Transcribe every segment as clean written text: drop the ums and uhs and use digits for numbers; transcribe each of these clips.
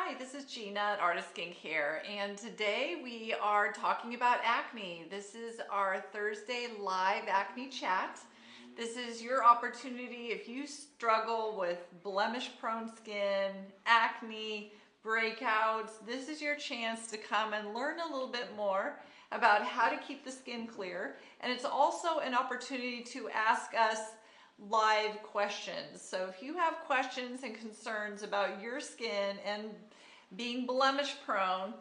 Hi, this is Gina at Artist Skincare, and today we are talking about acne. This is our Thursday live acne chat. This is your opportunity if you struggle with blemish-prone skin, acne, breakouts. This is your chance to come and learn a little bit more about how to keep the skin clear, and it's also an opportunity to ask us live questions. So if you have questions and concerns about your skin and being blemish prone,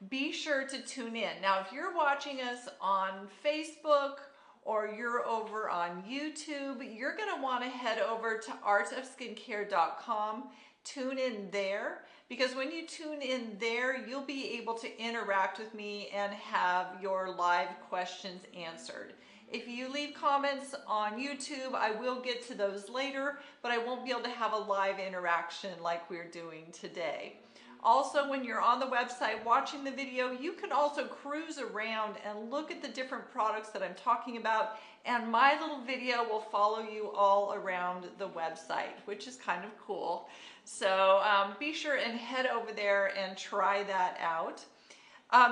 be sure to tune in. Now, if you're watching us on Facebook or you're over on YouTube, you're going to want to head over to artofskincare.com. Tune in there, because when you tune in there, you'll be able to interact with me and have your live questions answered. If you leave comments on YouTube, I will get to those later, but I won't be able to have a live interaction like we're doing today. Also, when you're on the website watching the video, you can also cruise around and look at the different products that I'm talking about, and my little video will follow you all around the website, which is kind of cool. So be sure and head over there and try that out.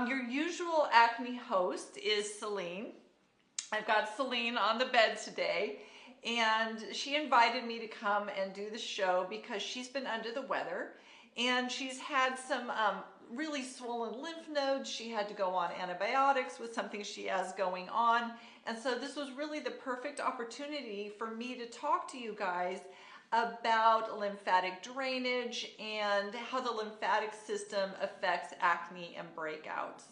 Your usual acne host is Celine. I've got Celine on the bed today, and she invited me to come and do the show because she's been under the weather and she's had some really swollen lymph nodes. She had to go on antibiotics with something she has going on, and so this was really the perfect opportunity for me to talk to you guys about lymphatic drainage and how the lymphatic system affects acne and breakouts.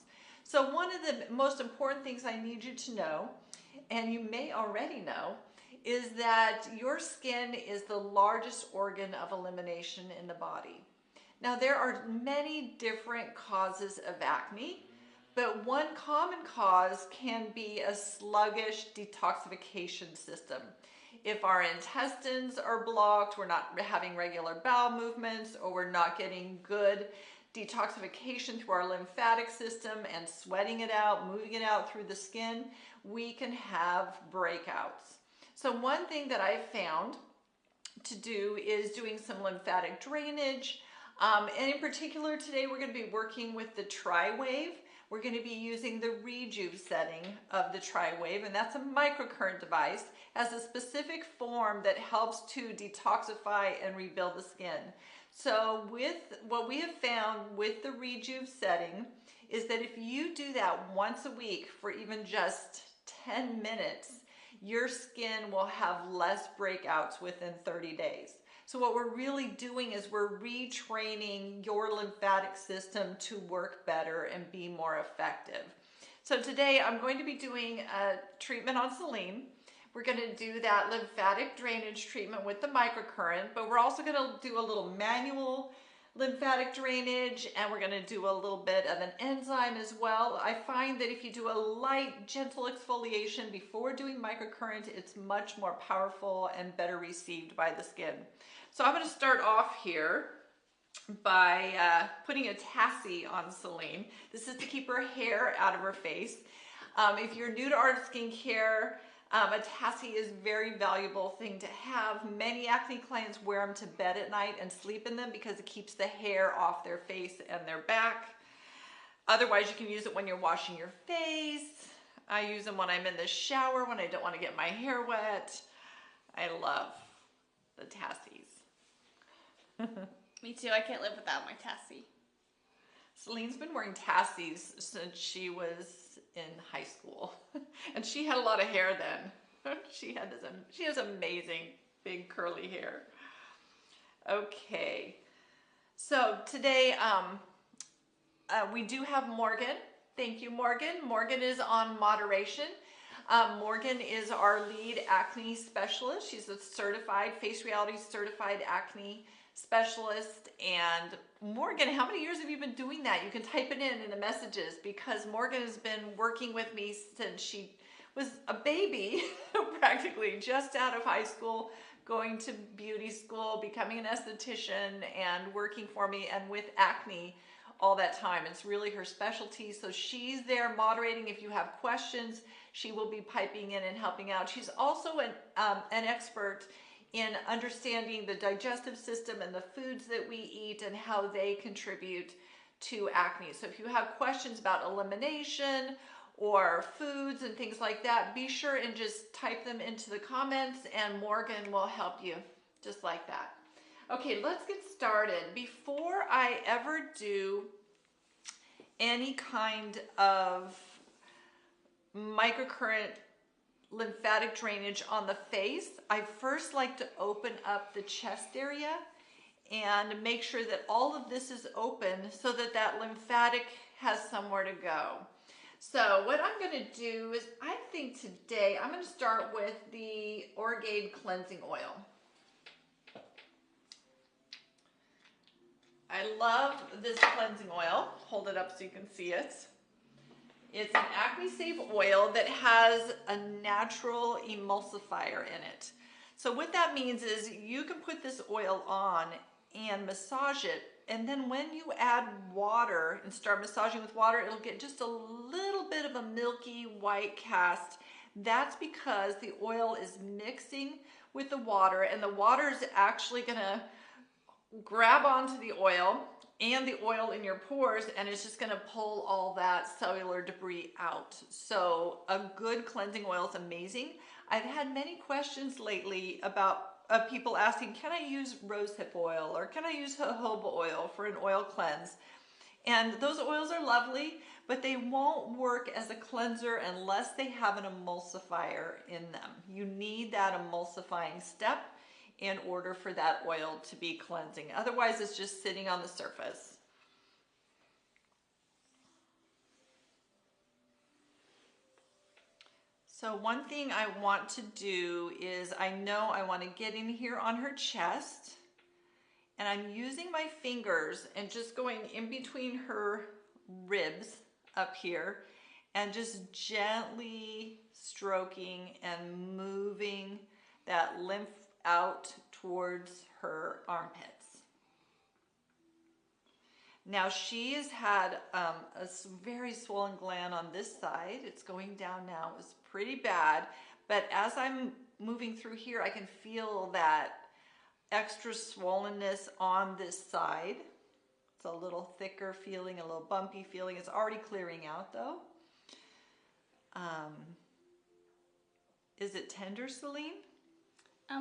So one of the most important things I need you to know, and you may already know, is that your skin is the largest organ of elimination in the body. Now, there are many different causes of acne, but one common cause can be a sluggish detoxification system. If our intestines are blocked, we're not having regular bowel movements, or we're not getting good detoxification through our lymphatic system and sweating it out, moving it out through the skin, we can have breakouts. So one thing that I've found to do is doing some lymphatic drainage. And in particular, today we're going to be working with the TriWave. We're going to be using the Rejuv setting of the TriWave, and that's a microcurrent device. It has a specific form that helps to detoxify and rebuild the skin. So with what we have found with the Rejuv setting is that if you do that once a week for even just 10 minutes, your skin will have less breakouts within 30 days. So what we're really doing is we're retraining your lymphatic system to work better and be more effective. So today I'm going to be doing a treatment on Celine. We're going to do that lymphatic drainage treatment with the microcurrent, but we're also going to do a little manual lymphatic drainage, and we're going to do a little bit of an enzyme as well. I find that if you do a light, gentle exfoliation before doing microcurrent, it's much more powerful and better received by the skin. So I'm going to start off here by putting a tassie on Celine. This is to keep her hair out of her face. If you're new to Artist Skincare, a tassie is a very valuable thing to have. Many acne clients wear them to bed at night and sleep in them because it keeps the hair off their face and their back. Otherwise, you can use it when you're washing your face. I use them when I'm in the shower, when I don't want to get my hair wet. I love the tassies. Me too. I can't live without my tassie. Celine's been wearing tassies since she was in high school, and she had a lot of hair then. She has amazing big curly hair. Okay, so today we do have Morgan. Thank you, Morgan. Morgan is on moderation. Morgan is our lead acne specialist. She's a certified, Face Reality certified acne specialist. And Morgan, how many years have you been doing that? You can type it in the messages, because Morgan has been working with me since she was a baby, practically just out of high school, going to beauty school, becoming an esthetician, and working for me and with acne all that time. It's really her specialty. So she's there moderating. If you have questions, she will be piping in and helping out. She's also an expert in understanding the digestive system and the foods that we eat and how they contribute to acne. So if you have questions about elimination or foods and things like that, be sure and just type them into the comments and Morgan will help you just like that. Okay, let's get started. Before I ever do any kind of microcurrent lymphatic drainage on the face, I first like to open up the chest area and make sure that all of this is open so that that lymphatic has somewhere to go. So what I'm going to do is, I think today I'm going to start with the Orgaid cleansing oil. I love this cleansing oil. Hold it up so you can see it. It's an acne safe oil that has a natural emulsifier in it. So what that means is you can put this oil on and massage it, and then when you add water and start massaging with water, it'll get just a little bit of a milky white cast. That's because the oil is mixing with the water, and the water is actually gonna grab onto the oil and the oil in your pores, and it's just going to pull all that cellular debris out. So a good cleansing oil is amazing. I've had many questions lately about people asking, can I use rosehip oil or can I use jojoba oil for an oil cleanse? And those oils are lovely, but they won't work as a cleanser unless they have an emulsifier in them. You need that emulsifying step in order for that oil to be cleansing. Otherwise, it's just sitting on the surface. So one thing I want to do is, I know I want to get in here on her chest, and I'm using my fingers and just going in between her ribs up here and just gently stroking and moving that lymph out towards her armpits. Now she has had a very swollen gland on this side. It's going down now. It's pretty bad, but as I'm moving through here, I can feel that extra swollenness on this side. It's a little thicker feeling, a little bumpy feeling. It's already clearing out though. Is it tender, Celine?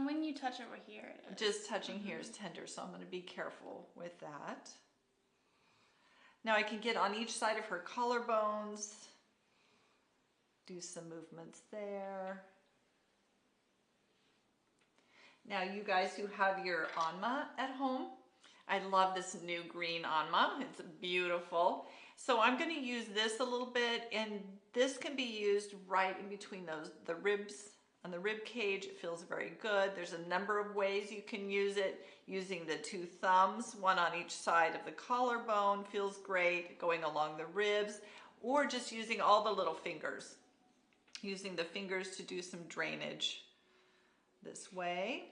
When you touch over here, it is. Just touching here is tender, so I'm going to be careful with that. Now I can get on each side of her collarbones, do some movements there. Now you guys who have your Anma at home, I love this new green Anma. It's beautiful. So I'm going to use this a little bit, and this can be used right in between the ribs. On the rib cage, it feels very good. There's a number of ways you can use it. Using the two thumbs, one on each side of the collarbone feels great, going along the ribs, or just using all the little fingers. Using the fingers to do some drainage this way.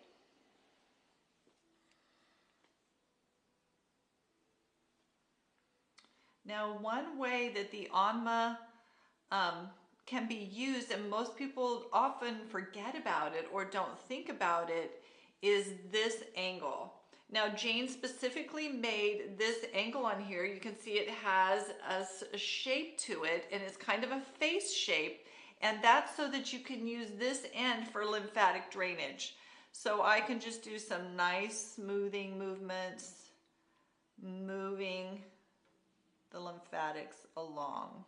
Now, one way that the Anma can be used, and most people often forget about it or don't think about it, is this angle. Now Jane specifically made this angle on here. You can see it has a shape to it, and it's kind of a face shape, and that's so that you can use this end for lymphatic drainage. So I can just do some nice smoothing movements, moving the lymphatics along.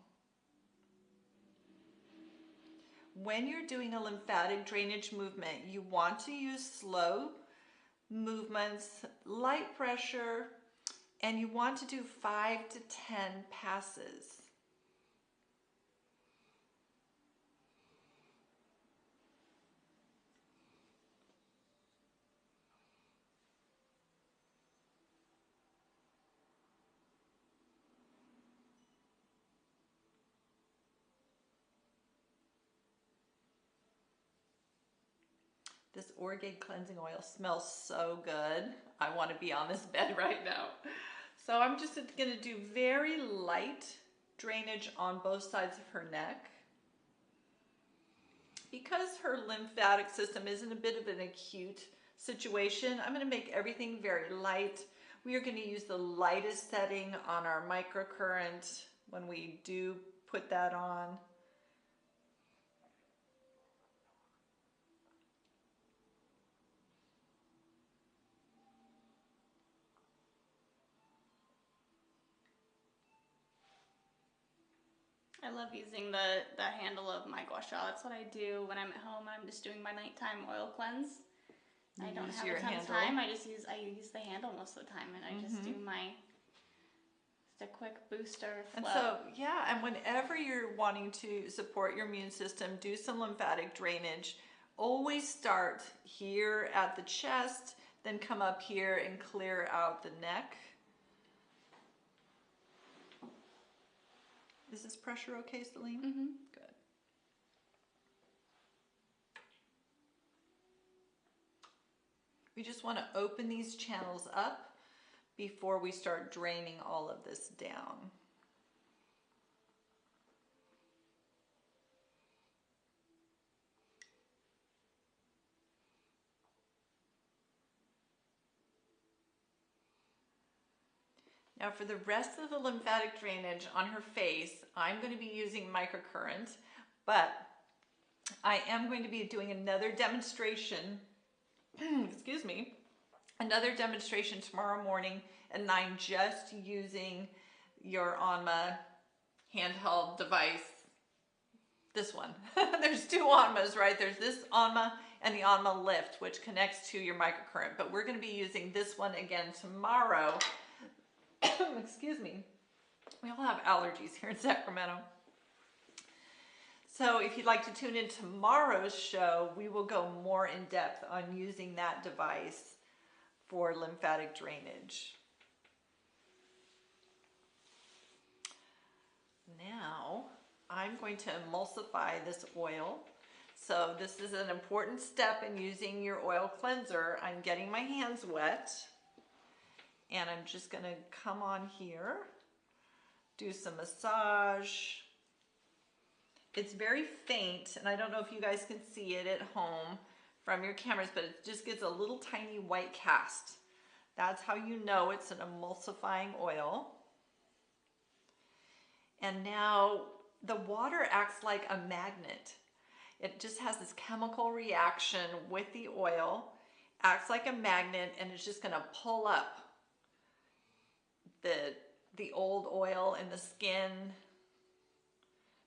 When you're doing a lymphatic drainage movement, you want to use slow movements, light pressure, and you want to do 5 to 10 passes. This Orgaid cleansing oil smells so good. I want to be on this bed right now. So I'm just going to do very light drainage on both sides of her neck. Because her lymphatic system is in a bit of an acute situation. I'm going to make everything very light. We are going to use the lightest setting on our microcurrent when we do put that on. I love using the handle of my gua sha. That's what I do when I'm at home. I'm just doing my nighttime oil cleanse. I don't have a ton of time. I use the handle most of the time, and I just do just a quick booster flow. And so, yeah, and whenever you're wanting to support your immune system, do some lymphatic drainage. Always start here at the chest, then come up here and clear out the neck. Is this pressure okay, Celine? Mm-hmm. Good. We just want to open these channels up before we start draining all of this down. Now for the rest of the lymphatic drainage on her face, I'm going to be using microcurrent, but I am going to be doing another demonstration, excuse me, another demonstration tomorrow morning at 9, just using your Anma handheld device. This one. There's 2 Anmas, right? There's this Anma and the Anma Lift, which connects to your microcurrent, but we're going to be using this one again tomorrow. Excuse me. We all have allergies here in Sacramento. So if you'd like to tune in tomorrow's show, we will go more in depth on using that device for lymphatic drainage. Now, I'm going to emulsify this oil. So this is an important step in using your oil cleanser. I'm getting my hands wet. And I'm just going to come on here, do some massage. It's very faint, and I don't know if you guys can see it at home from your cameras, but it just gives a little tiny white cast. That's how you know it's an emulsifying oil. And now the water acts like a magnet. It just has this chemical reaction with the oil, acts like a magnet, and it's just going to pull up the old oil in the skin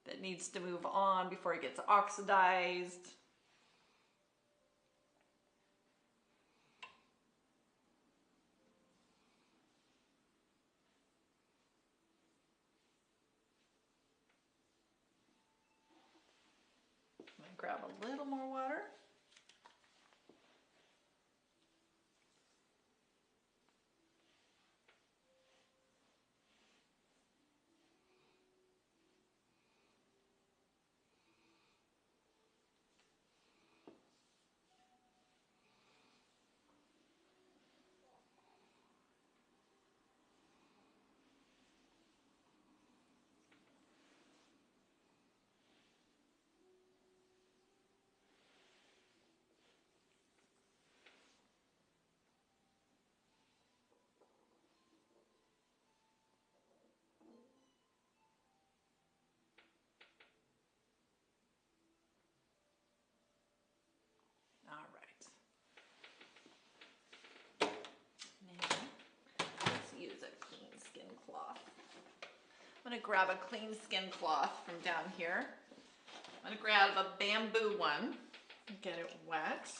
that needs to move on before it gets oxidized. I'm going to grab a little more water. I'm going to grab a clean skin cloth from down here. I'm going to grab a bamboo one and get it wet.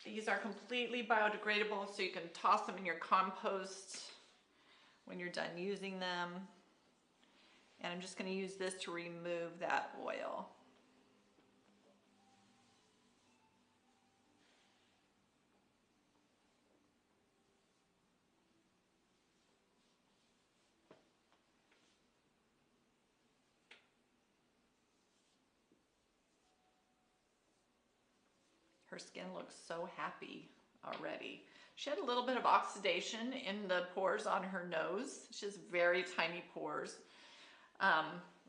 These are completely biodegradable, so you can toss them in your compost when you're done using them. And I'm just going to use this to remove that oil. Her skin looks so happy already. She had a little bit of oxidation in the pores on her nose. She has very tiny pores.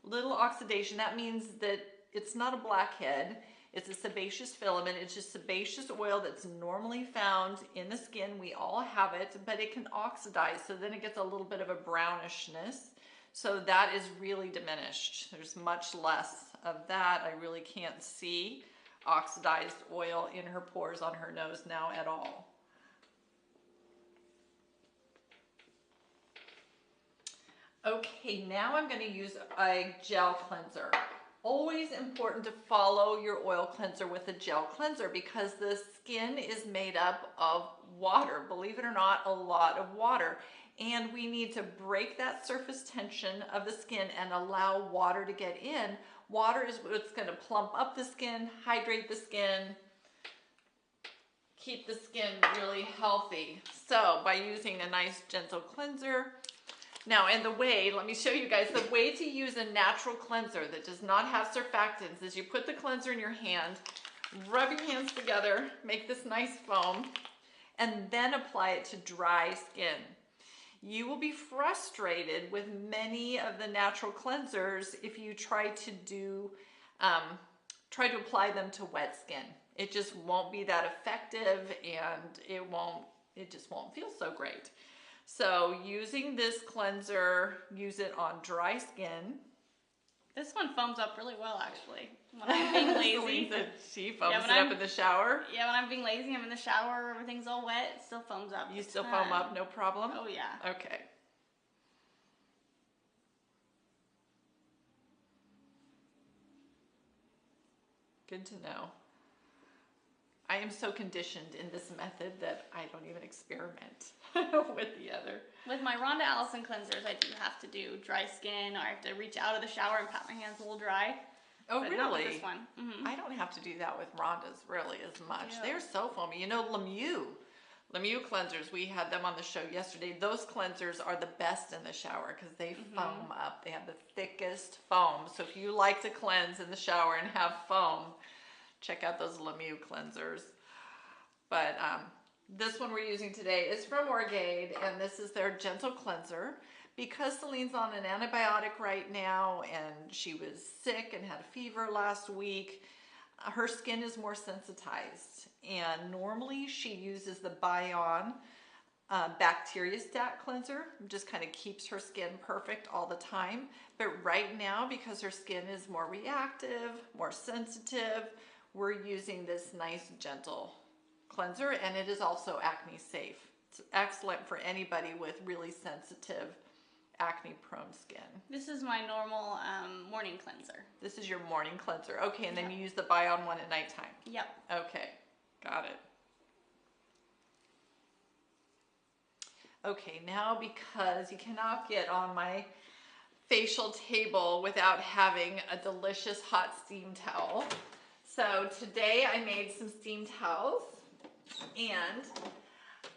Little oxidation, that means that it's not a blackhead. It's a sebaceous filament. It's just sebaceous oil that's normally found in the skin. We all have it, but it can oxidize. So then it gets a little bit of a brownishness. So that is really diminished. There's much less of that. I really can't see oxidized oil in her pores on her nose now at all. Okay, now I'm going to use a gel cleanser. Always important to follow your oil cleanser with a gel cleanser because the skin is made up of water. Believe it or not, a lot of water. And we need to break that surface tension of the skin and allow water to get in. Water is what's going to plump up the skin, hydrate the skin, keep the skin really healthy. So by using a nice gentle cleanser. Now, and the way, let me show you guys, the way to use a natural cleanser that does not have surfactants is you put the cleanser in your hand, rub your hands together, make this nice foam, and then apply it to dry skin. You will be frustrated with many of the natural cleansers if you try to apply them to wet skin. It just won't be that effective, and it just won't feel so great. So using this cleanser, use it on dry skin. This one foams up really well, actually. When I'm being lazy. She foams it up in the shower? Yeah, when I'm being lazy, I'm in the shower, everything's all wet, it still foams up. You still foam up, no problem? Oh, yeah. Okay. Good to know. I am so conditioned in this method that I don't even experiment with the other. With my Rhonda Allison cleansers, I do have to do dry skin, or I have to reach out of the shower and pat my hands a little dry. Oh, but really? Not with this one. Mm-hmm. I don't have to do that with Rhonda's really as much. Yeah. They're so foamy. You know, Lemieux cleansers, we had them on the show yesterday. Those cleansers are the best in the shower because they foam up. They have the thickest foam. So if you like to cleanse in the shower and have foam, check out those Lemieux cleansers. But this one we're using today is from Orgade, and this is their gentle cleanser. Because Celine's on an antibiotic right now, and she was sick and had a fever last week, her skin is more sensitized. And normally she uses the Bion Bacteriostat cleanser. Just kind of keeps her skin perfect all the time. But right now, because her skin is more reactive, more sensitive, we're using this nice gentle cleanser, and it is also acne safe. It's excellent for anybody with really sensitive acne prone skin. This is my normal morning cleanser. This is your morning cleanser. Okay, and then you use the Bion one at nighttime. Yep. Okay, got it. Okay, now because you cannot get on my facial table without having a delicious hot steam towel. So today I made some steam towels, and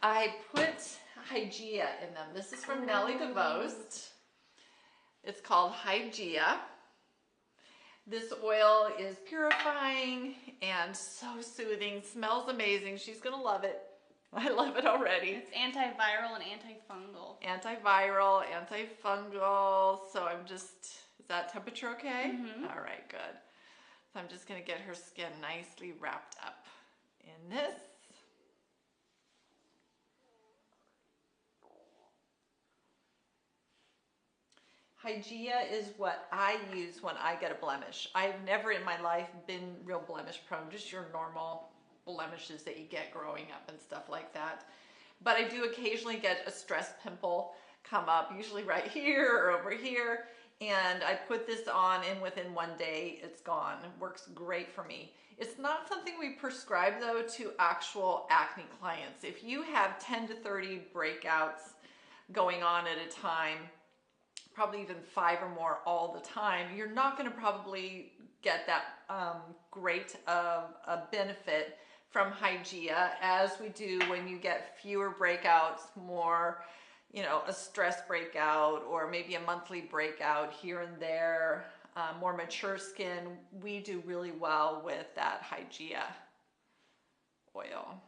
I put Hygeia in them. This is from Nelly DeVost. It's called Hygeia. This oil is purifying and so soothing. Smells amazing. She's gonna love it. I love it already. It's antiviral and antifungal. Antiviral, antifungal. So I'm just, is that temperature okay? Mm-hmm. All right, good. So I'm just gonna get her skin nicely wrapped up in this. Hygeia is what I use when I get a blemish. I've never in my life been real blemish prone, just your normal blemishes that you get growing up and stuff like that. But I do occasionally get a stress pimple come up, usually right here or over here. And I put this on, and within 1 day, it's gone. It works great for me. It's not something we prescribe, though, to actual acne clients. If you have 10 to 30 breakouts going on at a time, probably even 5 or more all the time, you're not going to probably get that great of a benefit from Hygeia as we do when you get fewer breakouts, more, you know, a stress breakout or maybe a monthly breakout here and there, more mature skin. We do really well with that Hygeia oil.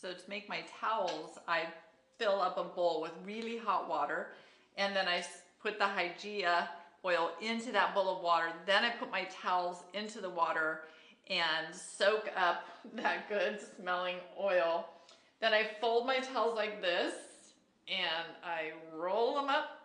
So to make my towels, I fill up a bowl with really hot water, and then I put the Hygeia oil into that bowl of water. Then I put my towels into the water and soak up that good smelling oil. Then I fold my towels like this and I roll them up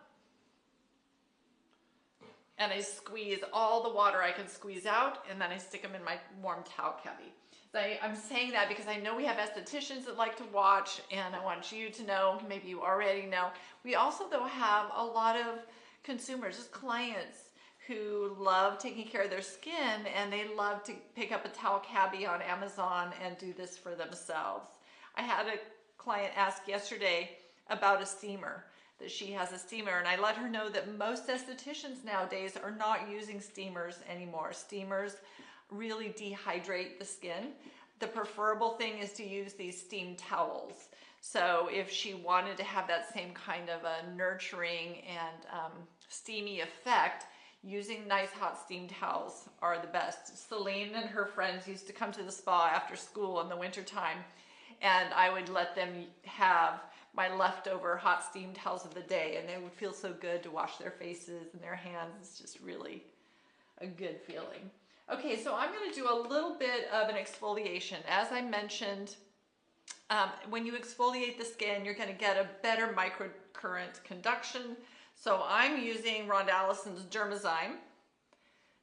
and I squeeze all the water I can squeeze out, and then I stick them in my warm towel cavity. So I'm saying that because I know we have estheticians that like to watch, and I want you to know, maybe you already know, we also though have a lot of consumers, just clients, who love taking care of their skin, and they love to pick up a towel cabbie on Amazon and do this for themselves. I had a client ask yesterday about a steamer, that she has a steamer, and I let her know that most estheticians nowadays are not using steamers anymore. Steamers really dehydrate the skin. The preferable thing is to use these steam towels. So if she wanted to have that same kind of a nurturing and steamy effect, using nice hot steam towels are the best. Celine and her friends used to come to the spa after school in the wintertime, and I would let them have my leftover hot steam towels of the day, and they would feel so good to wash their faces and their hands. It's just really a good feeling. Okay, so I'm going to do a little bit of an exfoliation. As I mentioned, when you exfoliate the skin, you're going to get a better microcurrent conduction. So I'm using Rhonda Allison's Dermazyme.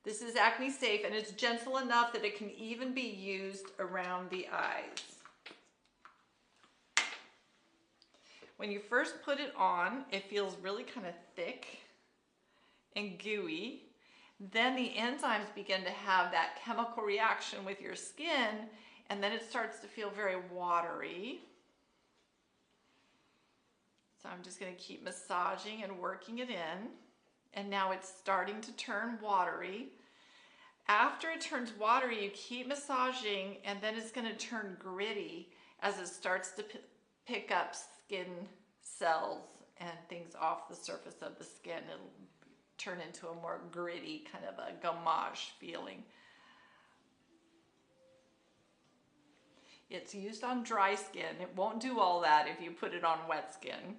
This is acne safe, and it's gentle enough that it can even be used around the eyes. When you first put it on, it feels really kind of thick and gooey. Then the enzymes begin to have that chemical reaction with your skin, and then it starts to feel very watery. So I'm just going to keep massaging and working it in, and now it's starting to turn watery. After it turns watery, you keep massaging, and then it's going to turn gritty as it starts to pick up skin cells and things off the surface of the skin. It'll turn into a more gritty, kind of a gommage feeling. It's used on dry skin. It won't do all that if you put it on wet skin.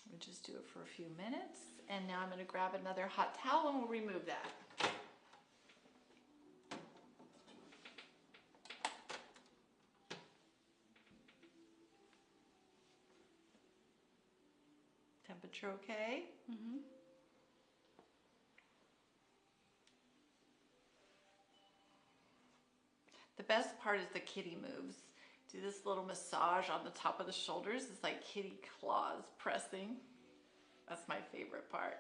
We'll just do it for a few minutes, and now I'm going to grab another hot towel and we'll remove that. Temperature okay? Mm-hmm. The best part is the kitty moves. Do this little massage on the top of the shoulders. It's like kitty claws pressing. That's my favorite part.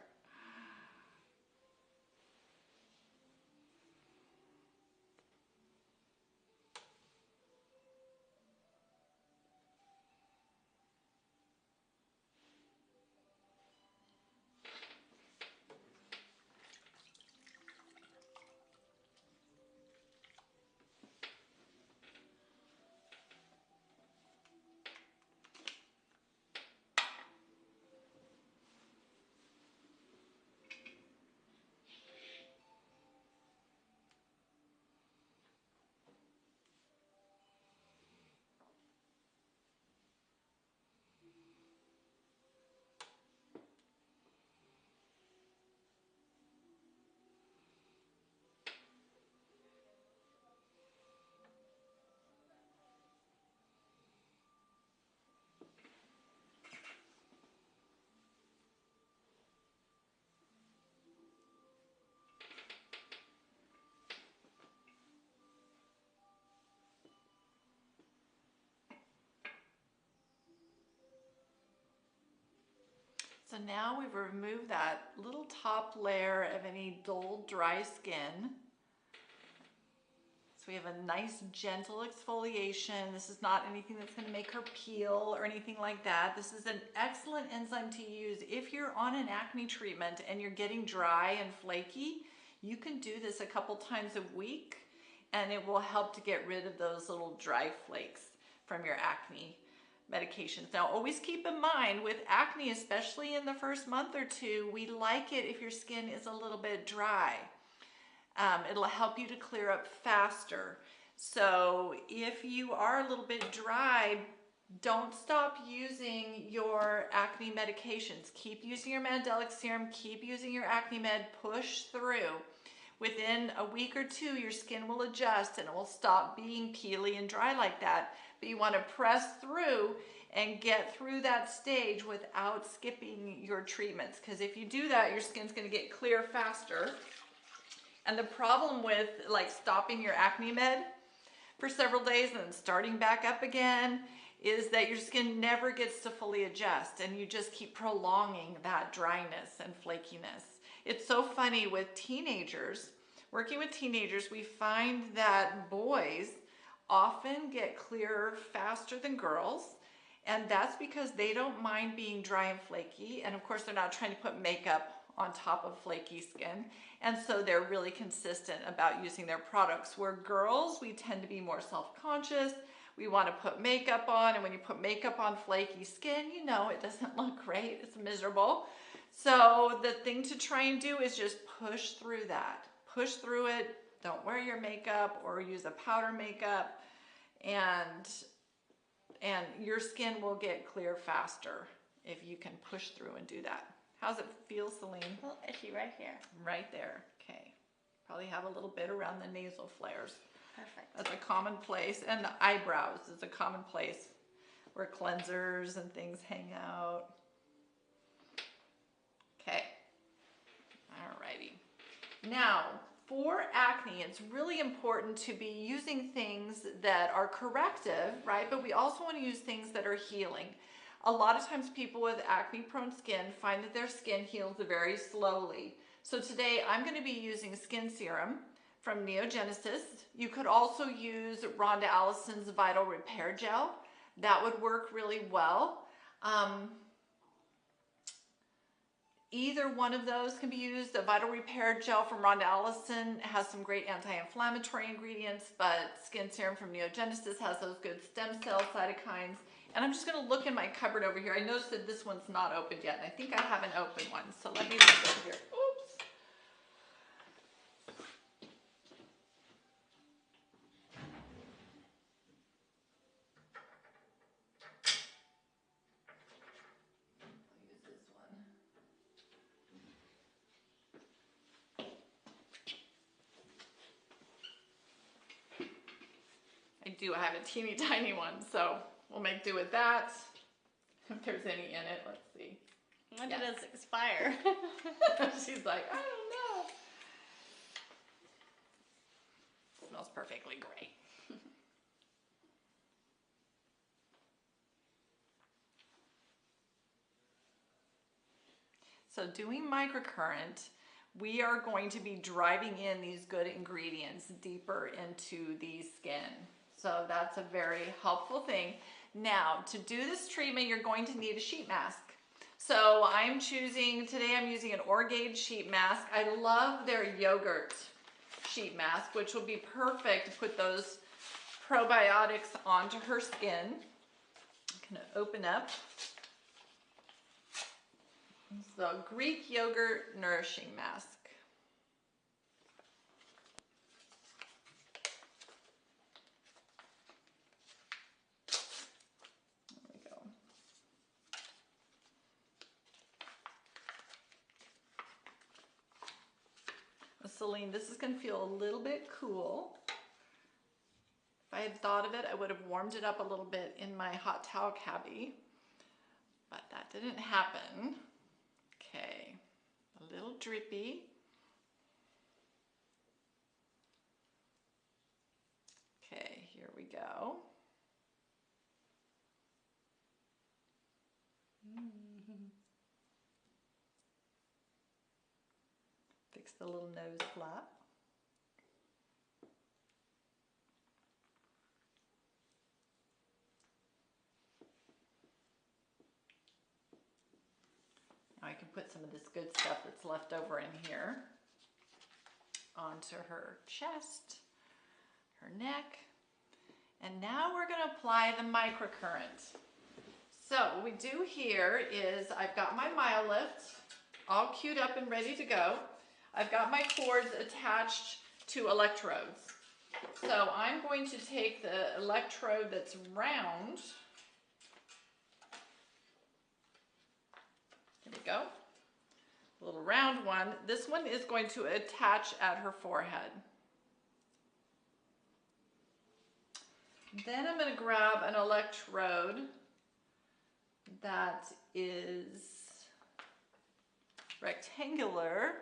So now we've removed that little top layer of any dull, dry skin. So we have a nice gentle exfoliation. This is not anything that's going to make her peel or anything like that. This is an excellent enzyme to use if you're on an acne treatment and you're getting dry and flaky. You can do this a couple times a week and it will help to get rid of those little dry flakes from your acne medications. Now always keep in mind with acne, especially in the first month or two, we like it if your skin is a little bit dry. It'll help you to clear up faster. So if you are a little bit dry, don't stop using your acne medications. Keep using your Mandelic Serum, keep using your Acne Med, push through. Within a week or two, your skin will adjust and it will stop being peely and dry like that. But you want to press through and get through that stage without skipping your treatments. Because if you do that, your skin's going to get clear faster. And the problem with like stopping your Acne Med for several days and then starting back up again is that your skin never gets to fully adjust and you just keep prolonging that dryness and flakiness. It's so funny with teenagers, working with teenagers, we find that boys often get clearer faster than girls. And that's because they don't mind being dry and flaky. And of course, they're not trying to put makeup on top of flaky skin. And so they're really consistent about using their products. Where girls, we tend to be more self-conscious. We want to put makeup on, and when you put makeup on flaky skin, you know it doesn't look great. It's miserable. So the thing to try and do is just push through that. Push through it. Don't wear your makeup or use a powder makeup, and your skin will get clear faster if you can push through and do that. How's it feel, Celine? A little itchy right here. Right there. Okay. Probably have a little bit around the nasal flares. Perfect. That's a common place. And the eyebrows is a common place where cleansers and things hang out. Okay. Alrighty. Now, for acne, it's really important to be using things that are corrective, right? But we also want to use things that are healing. A lot of times people with acne-prone skin find that their skin heals very slowly. So today I'm going to be using skin serum from Neogenesis. You could also use Rhonda Allison's Vital Repair Gel. That would work really well. Either one of those can be used. The Vital Repair Gel from Rhonda Allison has some great anti-inflammatory ingredients, but skin serum from Neogenesis has those good stem cell cytokines. And I'm just going to look in my cupboard over here. I noticed that this one's not opened yet, and I think I have an open one. So let me look over here. Oops. I'll use this one. I do. I have a teeny tiny one, so we'll make do with that. If there's any in it, let's see. When did it expire? She's like, I don't know. It smells perfectly great. So doing microcurrent, we are going to be driving in these good ingredients deeper into the skin. So that's a very helpful thing. Now, to do this treatment, you're going to need a sheet mask. So today I'm using an Orgade sheet mask. I love their yogurt sheet mask, which will be perfect to put those probiotics onto her skin. I'm gonna open up. It's the Greek yogurt nourishing mask. Celine, this is going to feel a little bit cool. If I had thought of it, I would have warmed it up a little bit in my hot towel cabbie, but that didn't happen. Okay, a little drippy. Okay, here we go. Fix the little nose flap. Now I can put some of this good stuff that's left over in here onto her chest, her neck. And now we're going to apply the microcurrent. So what we do here is I've got my MyoLift all queued up and ready to go. I've got my cords attached to electrodes. So I'm going to take the electrode that's round. Here we go. A little round one. This one is going to attach at her forehead. Then I'm going to grab an electrode that is rectangular,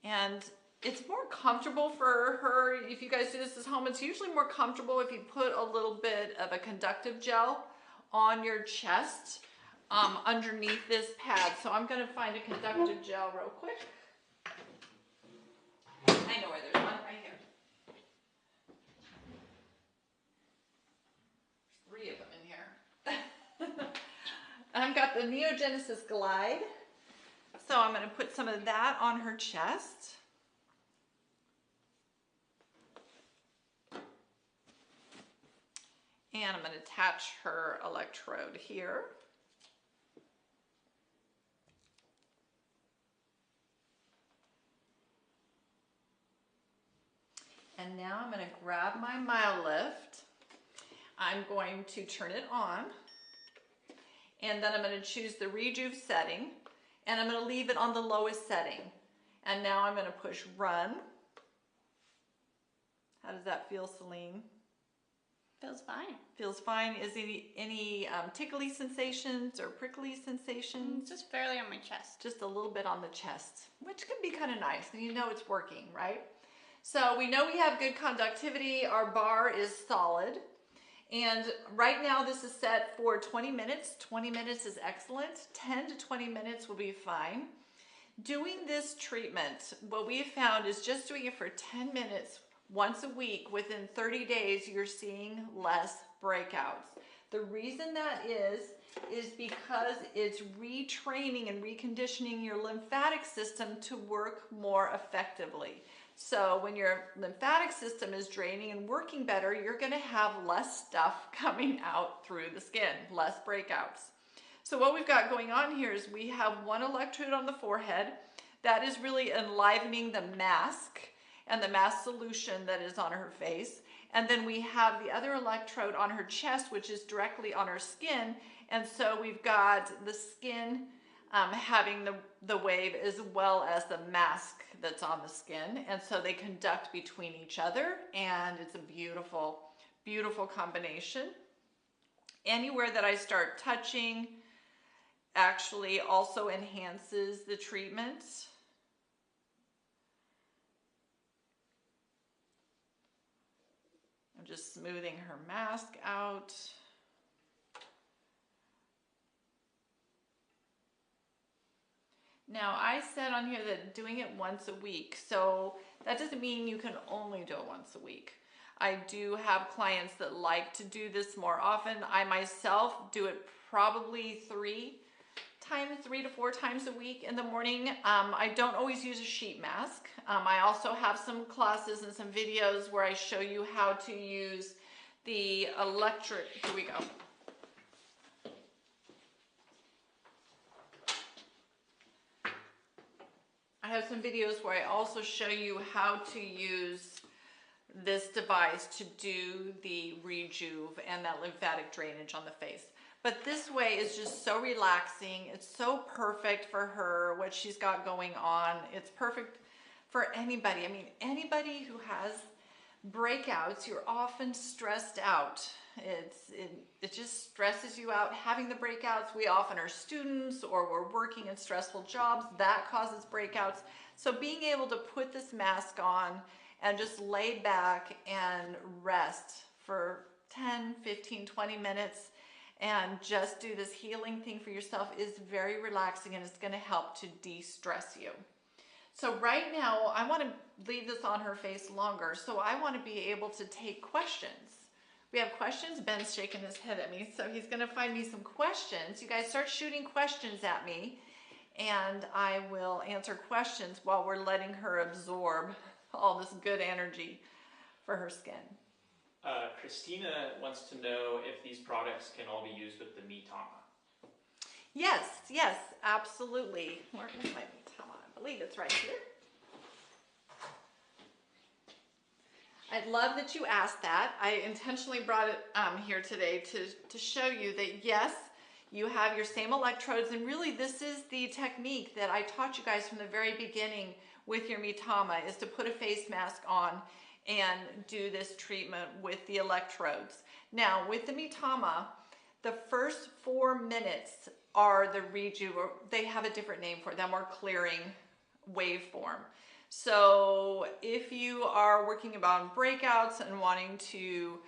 and it's more comfortable for her. If you guys do this at home, it's usually more comfortable if you put a little bit of a conductive gel on your chest underneath this pad. So I'm going to find a conductive gel real quick. I know where there's one, right here. There's 3 of them in here. I've got the Neogenesis Glide. So I'm going to put some of that on her chest. And I'm going to attach her electrode here. And now I'm going to grab my MyoLift. I'm going to turn it on. And then I'm going to choose the Rejuv setting. And I'm going to leave it on the lowest setting. And now I'm going to push run. How does that feel, Celine? Feels fine. Feels fine. Is any tickly sensations or prickly sensations? Just barely on my chest. Just a little bit on the chest, which can be kind of nice. And you know it's working, right? So we know we have good conductivity. Our bar is solid. And right now this is set for 20 minutes. 20 minutes is excellent. 10 to 20 minutes will be fine. Doing this treatment, what we have found is just doing it for 10 minutes once a week, within 30 days, you're seeing less breakouts. The reason that is because it's retraining and reconditioning your lymphatic system to work more effectively. So when your lymphatic system is draining and working better, you're going to have less stuff coming out through the skin, less breakouts. So what we've got going on here is we have one electrode on the forehead that is really enlivening the mask and the mask solution that is on her face. And then we have the other electrode on her chest, which is directly on her skin. And so we've got the skin having the wave as well as the mask that's on the skin. And so they conduct between each other, and it's a beautiful, beautiful combination. Anywhere that I start touching actually also enhances the treatment. I'm just smoothing her mask out. Now I said on here that doing it once a week, so that doesn't mean you can only do it once a week. I do have clients that like to do this more often. I myself do it probably 3 to 4 times a week in the morning. I don't always use a sheet mask. I also have some classes and some videos where I show you how to use the electric, here we go. I have some videos where I also show you how to use this device to do the Rejuv and that lymphatic drainage on the face. But this way is just so relaxing. It's so perfect for her, what she's got going on. It's perfect for anybody. I mean, anybody who has breakouts, you're often stressed out. It just stresses you out having the breakouts. We often are students or we're working in stressful jobs. That causes breakouts. So being able to put this mask on and just lay back and rest for 10, 15, 20 minutes and just do this healing thing for yourself is very relaxing, and it's going to help to de-stress you. So right now, I want to leave this on her face longer, so I want to be able to take questions. We have questions. Ben's shaking his head at me, so he's going to find me some questions. You guys start shooting questions at me, and I will answer questions while we're letting her absorb all this good energy for her skin. Christina wants to know if these products can all be used with the Mitama. Yes, yes, absolutely. Where is my Mitama? I believe it's right here. I love that you asked that. I intentionally brought it here today to show you that yes, you have your same electrodes, and really this is the technique that I taught you guys from the very beginning with your Mitama, is to put a face mask on and do this treatment with the electrodes. Now with the Mitama, the first 4 minutes are the Rejuv, or they have a different name for them, or clearing waveform. So if you are working about breakouts and wanting to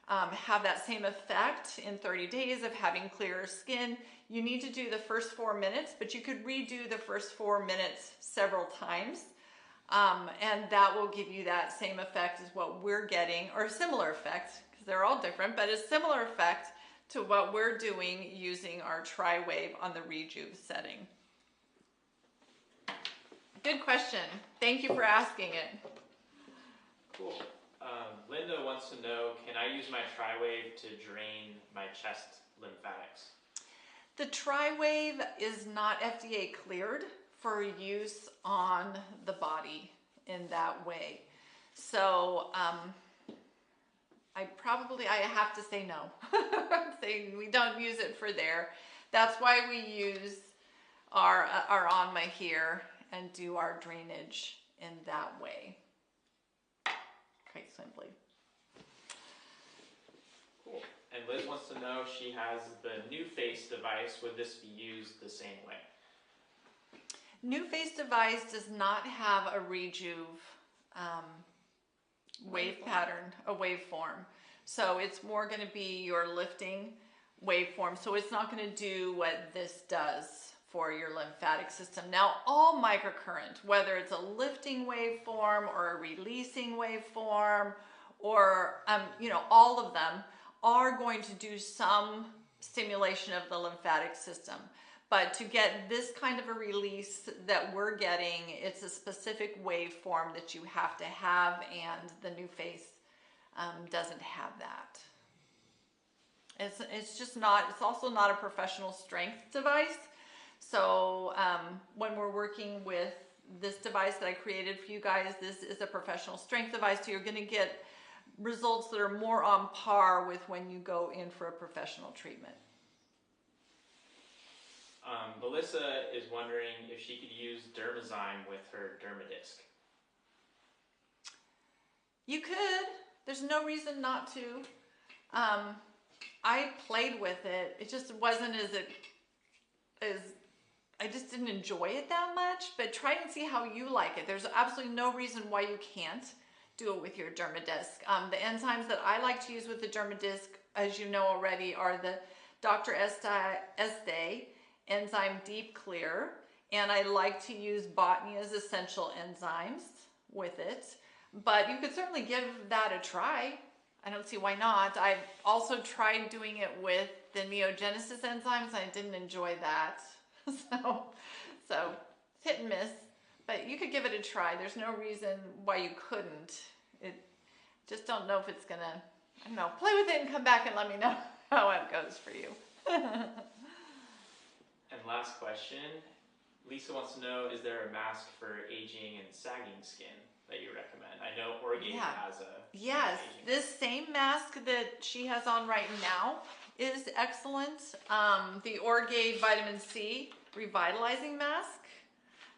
have that same effect in 30 days of having clearer skin, you need to do the first 4 minutes, but you could redo the first 4 minutes several times. And that will give you that same effect as what we're getting, or a similar effect, because they're all different, but a similar effect to what we're doing using our TriWave on the Rejuv setting. Good question. Thank you for asking it. Cool. Linda wants to know, can I use my TriWave to drain my chest lymphatics? The TriWave is not FDA cleared for use on the body in that way. So I have to say no. Say we don't use it for there. That's why we use our Onma here and do our drainage in that way. Quite simply. Cool. And Liz wants to know, she has the New Face device. Would this be used the same way? New Face device does not have a Rejuv wave pattern, a waveform. So it's more going to be your lifting waveform. So it's not going to do what this does for your lymphatic system. Now, all microcurrent, whether it's a lifting waveform or a releasing waveform, or all of them are going to do some stimulation of the lymphatic system. But to get this kind of a release that we're getting, it's a specific waveform that you have to have, and the New Face doesn't have that. It's also not a professional strength device. So when we're working with this device that I created for you guys, this is a professional strength device, so you're going to get results that are more on par with when you go in for a professional treatment. Melissa is wondering if she could use Dermazyme with her Dermadisc. You could. There's no reason not to. I played with it. It just wasn't I just didn't enjoy it that much, but try and see how you like it. There's absolutely no reason why you can't do it with your Dermadisc. The enzymes that I like to use with the Dermadisc, as you know already, are the Dr. Estee Enzyme Deep Clear, and I like to use Botania's essential enzymes with it, but you could certainly give that a try. I don't see why not. I've also tried doing it with the Neogenesis enzymes. I didn't enjoy that. So hit and miss, but you could give it a try. There's no reason why you couldn't. Just don't know if it's gonna, I don't know, play with it and come back and let me know how it goes for you. And last question, Lisa wants to know, is there a mask for aging and sagging skin that you recommend? I know Orgain has a... Yes, this same mask that she has on right now is excellent. The Orgain Vitamin C Revitalizing Mask.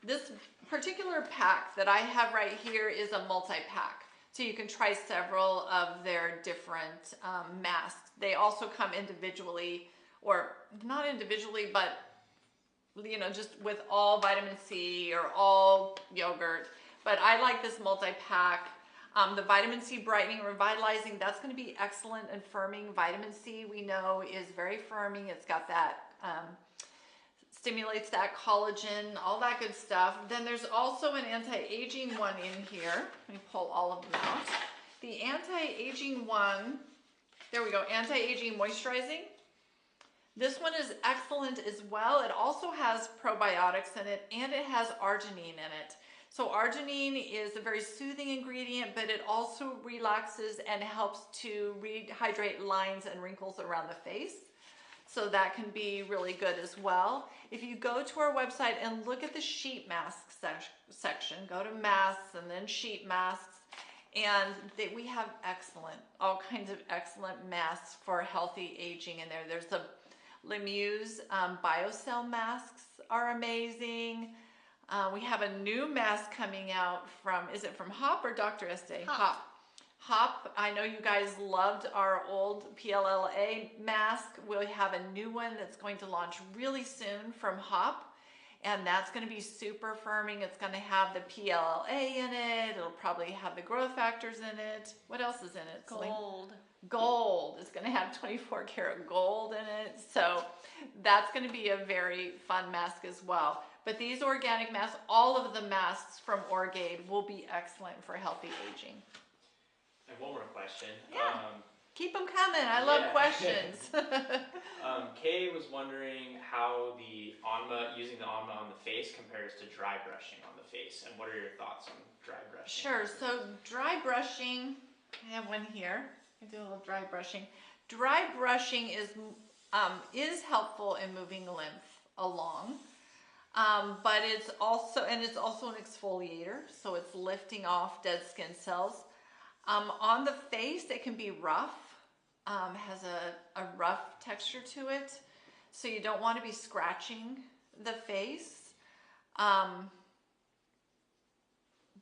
This particular pack that I have right here is a multi-pack. So you can try several of their different masks. They also come individually, or not individually, but just with all vitamin C or all yogurt. But I like this multi-pack. The vitamin C brightening, revitalizing, that's going to be excellent and firming. Vitamin C, we know, is very firming. It's got that stimulates that collagen, all that good stuff. Then there's also an anti-aging one in here. Let me pull all of them out. The anti-aging one, there we go, anti-aging moisturizing. This one is excellent as well. It also has probiotics in it, and it has arginine in it. So arginine is a very soothing ingredient, but it also relaxes and helps to rehydrate lines and wrinkles around the face. So that can be really good as well. If you go to our website and look at the sheet mask section, go to masks and then sheet masks, and we have all kinds of excellent masks for healthy aging in there. There's the Lemuse BioCell masks are amazing. We have a new mask coming out from, is it from Hop or Dr. Estee? Hop. Hop. I know you guys loved our old PLLA mask. We'll have a new one that's going to launch really soon from Hop, and that's going to be super firming. It's going to have the PLLA in it. It'll probably have the growth factors in it. What else is in it? Gold. Gold. It's going to have 24 karat gold in it. So that's going to be a very fun mask as well. But these organic masks, all of the masks from Orgade will be excellent for healthy aging. I have one more question. Yeah. Keep them coming. I love questions. Kay was wondering how using the Anma on the face compares to dry brushing on the face, and what are your thoughts on dry brushing? Sure. So dry brushing, I have one here. I do a little dry brushing. Dry brushing is helpful in moving lymph along. But it's also an exfoliator, so it's lifting off dead skin cells. On the face, it can be rough, has a rough texture to it, so you don't want to be scratching the face.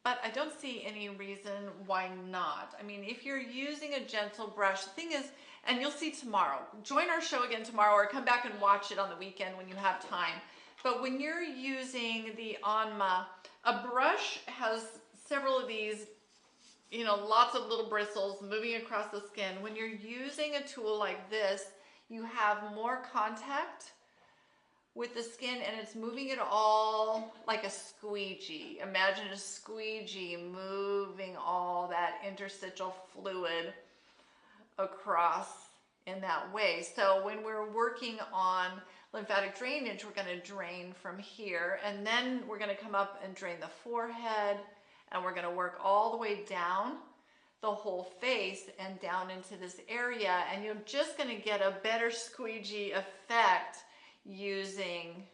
But I don't see any reason why not. I mean, if you're using a gentle brush, the thing is, and you'll see tomorrow, join our show again tomorrow or come back and watch it on the weekend when you have time. But when you're using the Anma, a brush has several of these, lots of little bristles moving across the skin. When you're using a tool like this, you have more contact with the skin, and it's moving it all like a squeegee. Imagine a squeegee moving all that interstitial fluid across in that way. So when we're working on lymphatic drainage, we're going to drain from here, and then we're going to come up and drain the forehead, and we're going to work all the way down the whole face and down into this area, and you're just going to get a better squeegee effect using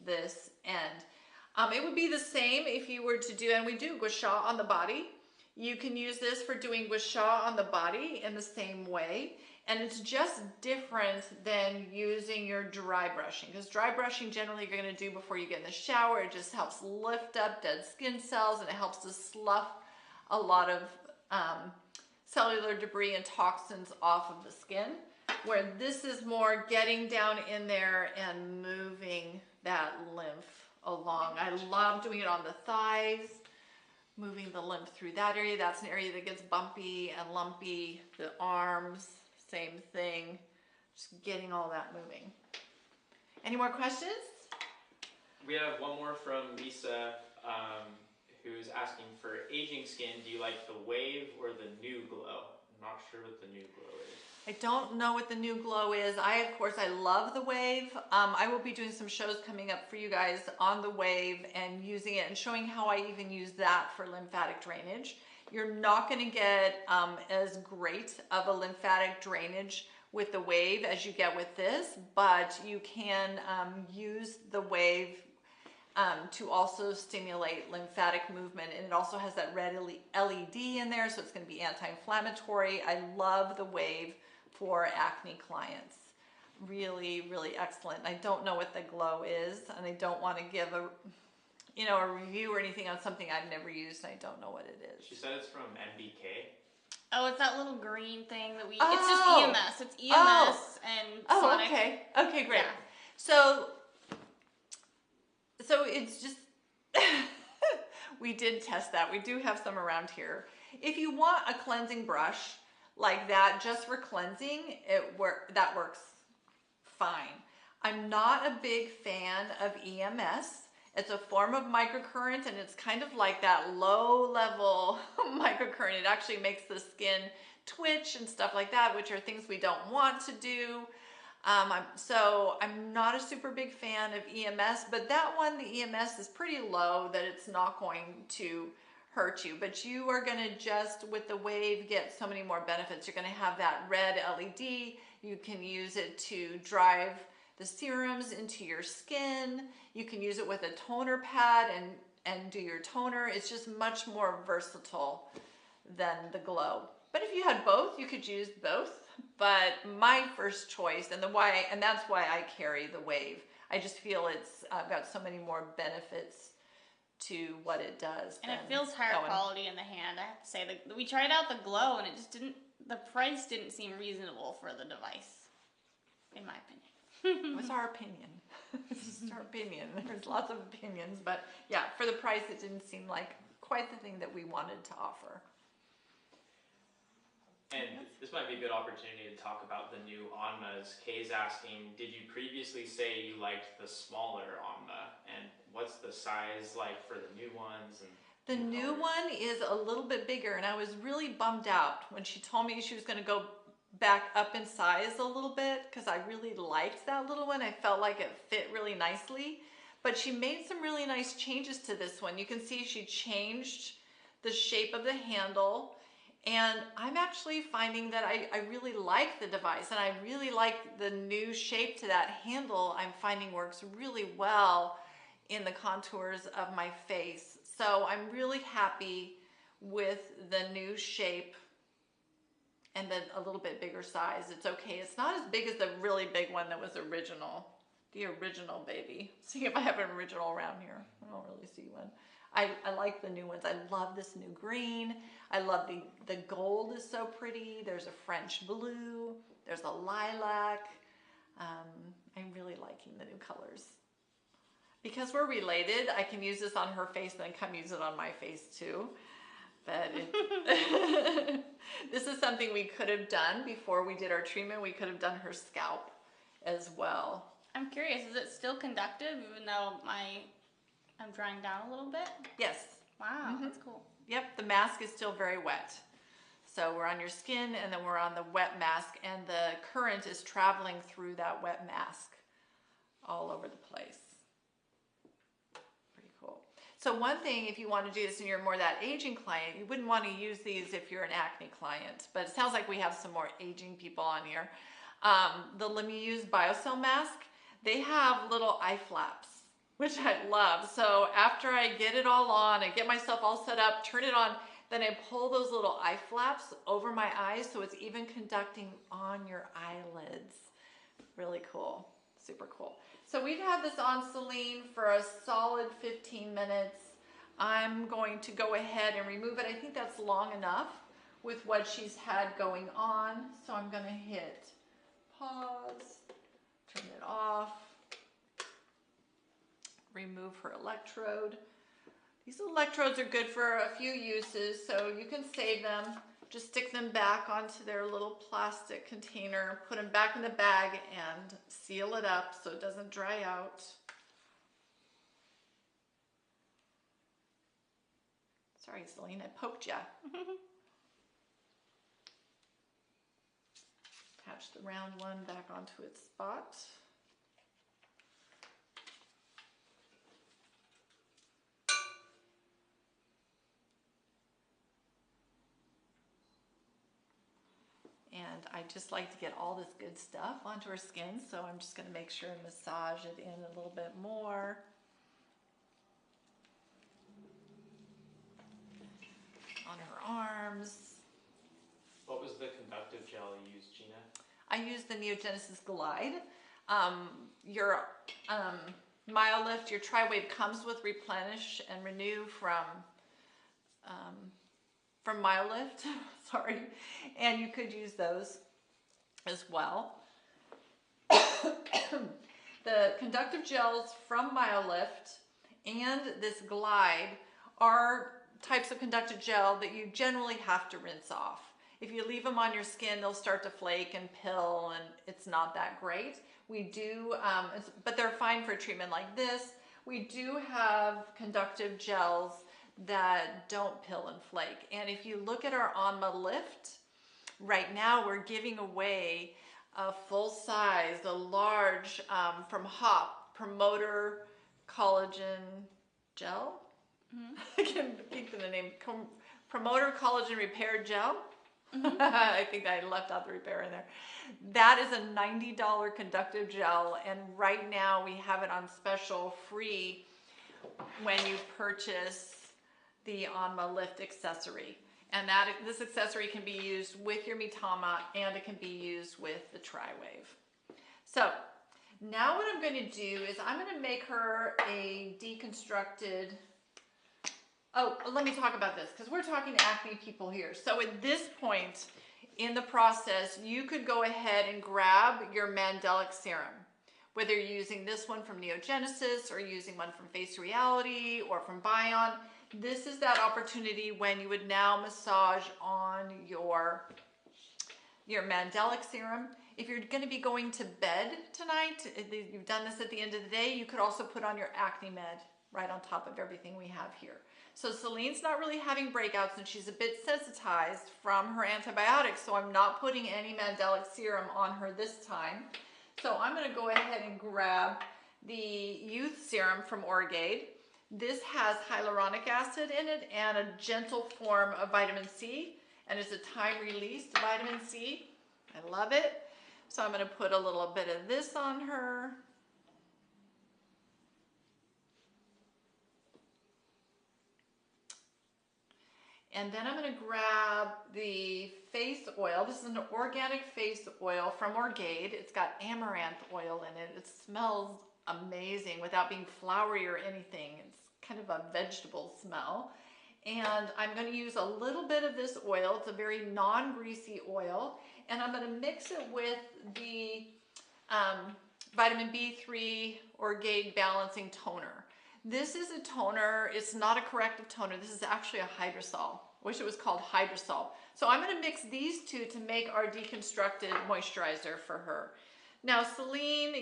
this end. It would be the same if you were to do, and we do gua sha on the body. You can use this for doing gua sha on the body in the same way. And it's just different than using your dry brushing, because dry brushing generally you're going to do before you get in the shower. It just helps lift up dead skin cells, and it helps to slough a lot of cellular debris and toxins off of the skin, where this is more getting down in there and moving that lymph along. I love doing it on the thighs, moving the lymph through that area. That's an area that gets bumpy and lumpy. The arms, same thing, just getting all that moving. Any more questions? We have one more from Lisa, who's asking, for aging skin, do you like the wave or the new glow? I'm not sure what the new glow is. I don't know what the new glow is. Of course, I love the wave. I will be doing some shows coming up for you guys on the wave and using it and showing how I even use that for lymphatic drainage. You're not going to get as great of a lymphatic drainage with the wave as you get with this, but you can use the wave to also stimulate lymphatic movement, and it also has that red LED in there, so it's going to be anti-inflammatory. I love the wave for acne clients. Really, really excellent. I don't know what the glow is, and I don't want to give a review or anything on something I've never used, and I don't know what it is. She said it's from MBK. Oh, it's that little green thing that it's just EMS. It's EMS and Sonic. Okay. Okay, great. Yeah. So it's just, we did test that. We do have some around here. If you want a cleansing brush like that, just for cleansing, that works fine. I'm not a big fan of EMS. It's a form of microcurrent, and it's kind of like that low level microcurrent. It actually makes the skin twitch and stuff like that, which are things we don't want to do. So I'm not a super big fan of EMS, but that one, the EMS is pretty low that it's not going to hurt you. But you are going to just, with the wave, get so many more benefits. You're going to have that red LED. You can use it to drive the serums into your skin. You can use it with a toner pad and do your toner. It's just much more versatile than the glow. But if you had both, you could use both. But my first choice, and that's why I carry the wave. I just feel it's got so many more benefits to what it does. And it feels higher quality in the hand. I have to say, we tried out the glow, and it just didn't. The price didn't seem reasonable for the device, in my opinion. What's our opinion? It's just our opinion. There's lots of opinions, but yeah, for the price, it didn't seem like quite the thing that we wanted to offer. And this might be a good opportunity to talk about the new Onmas. Kay's asking, did you previously say you liked the smaller Onma? And what's the size like for the new ones? And the new one is a little bit bigger, and I was really bummed out when she told me she was going to go back up in size a little bit, because I really liked that little one. I felt like it fit really nicely, but she made some really nice changes to this one. You can see she changed the shape of the handle, and I'm actually finding that I really like the device, and I really like the new shape to that handle. I'm finding works really well in the contours of my face. So I'm really happy with the new shape and then a little bit bigger size. It's okay. It's not as big as the really big one that was original. The original baby. See if I have an original around here. I don't really see one. I like the new ones. I love this new green. I love the gold is so pretty. There's a French blue. There's a lilac. I'm really liking the new colors. Because we're related, I can use this on her face and then come use it on my face too. But this is something we could have done before we did our treatment. We could have done her scalp as well. I'm curious, is it still conductive even though I'm drying down a little bit? Yes. Wow, that's cool. Yep, the mask is still very wet. So we're on your skin and then we're on the wet mask, and the current is traveling through that wet mask all over the place. So one thing, if you want to do this and you're more that aging client, you wouldn't want to use these if you're an acne client, but it sounds like we have some more aging people on here. The Lemuse BioCell mask, they have little eye flaps, which I love. So after I get it all on, I get myself all set up, turn it on, then I pull those little eye flaps over my eyes so it's even conducting on your eyelids. Really cool, super cool. So we've had this on Celine for a solid 15 minutes. I'm going to go ahead and remove it. I think that's long enough with what she's had going on. So I'm going to hit pause, turn it off, remove her electrode. These electrodes are good for a few uses, so you can save them. Just stick them back onto their little plastic container, put them back in the bag, and seal it up so it doesn't dry out. Sorry, Celine, I poked ya. Attach the round one back onto its spot. And I just like to get all this good stuff onto her skin, so I'm just going to make sure and massage it in a little bit more. On her arms. What was the conductive gel you used, Jeana? I used the Neogenesis Glide. Your MyoLift, your TriWave comes with Replenish and Renew from MyoLift, sorry, and you could use those as well. The conductive gels from MyoLift and this Glide are types of conductive gel that you generally have to rinse off. If you leave them on your skin, they'll start to flake and pill, and it's not that great. We do, but they're fine for a treatment like this. We do have conductive gels that don't pill and flake. And if you look at our Anma Lift, right now we're giving away a full size, a large from HOP, Promoter Collagen Gel. I can't think of the name. Promoter Collagen Repair Gel. I think I left out the repair in there. That is a $90 conductive gel, and right now we have it on special free when you purchase the Anma Lift accessory. And this accessory can be used with your Mitama, and it can be used with the TriWave. So now what I'm going to do is I'm going to make her a deconstructed. Oh, let me talk about this, because we're talking to acne people here. So at this point in the process, you could go ahead and grab your Mandelic serum, whether you're using this one from Neogenesis or using one from Face Reality or from Bion. This is that opportunity when you would now massage on your Mandelic serum. If you're going to be going to bed tonight, you've done this at the end of the day, you could also put on your Acne Med right on top of everything we have here. So Celine's not really having breakouts, and she's a bit sensitized from her antibiotics, so I'm not putting any Mandelic serum on her this time. So I'm going to go ahead and grab the Youth Serum from Orgade. This has hyaluronic acid in it and a gentle form of vitamin C, and it's a time-released vitamin C. I love it. So I'm going to put a little bit of this on her. And then I'm going to grab the face oil. This is an organic face oil from Orgade. It's got amaranth oil in it. It smells amazing without being flowery or anything. It's kind of a vegetable smell. And I'm going to use a little bit of this oil. It's a very non-greasy oil. And I'm going to mix it with the vitamin B3 Orgade Balancing Toner. This is a toner. It's not a corrective toner. This is actually a hydrosol. I wish it was called hydrosol. So I'm going to mix these two to make our deconstructed moisturizer for her. Now, Celine,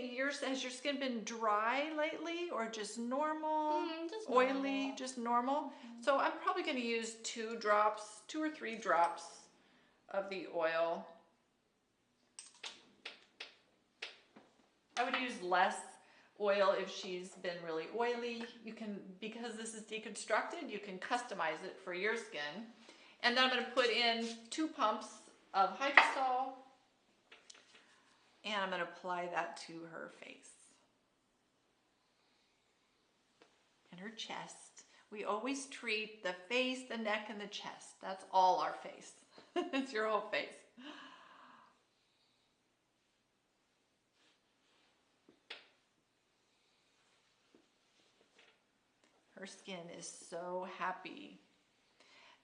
has your skin been dry lately, or just normal? Just oily, normal. Just normal? So I'm probably going to use 2 or 3 drops of the oil. I would use less oil if she's been really oily. You can, because this is deconstructed, you can customize it for your skin. And then I'm going to put in 2 pumps of hydrosol, and I'm going to apply that to her face and her chest. We always treat the face, the neck, and the chest. That's all our face. It's your whole face. Her skin is so happy.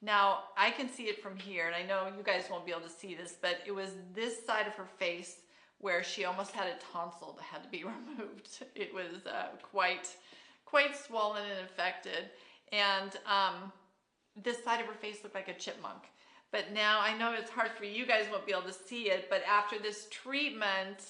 Now, I can see it from here, and I know you guys won't be able to see this, but it was this side of her face where she almost had a tonsil that had to be removed. It was quite swollen and infected, and this side of her face looked like a chipmunk. But now, I know it's hard for you guys won't be able to see it, but after this treatment,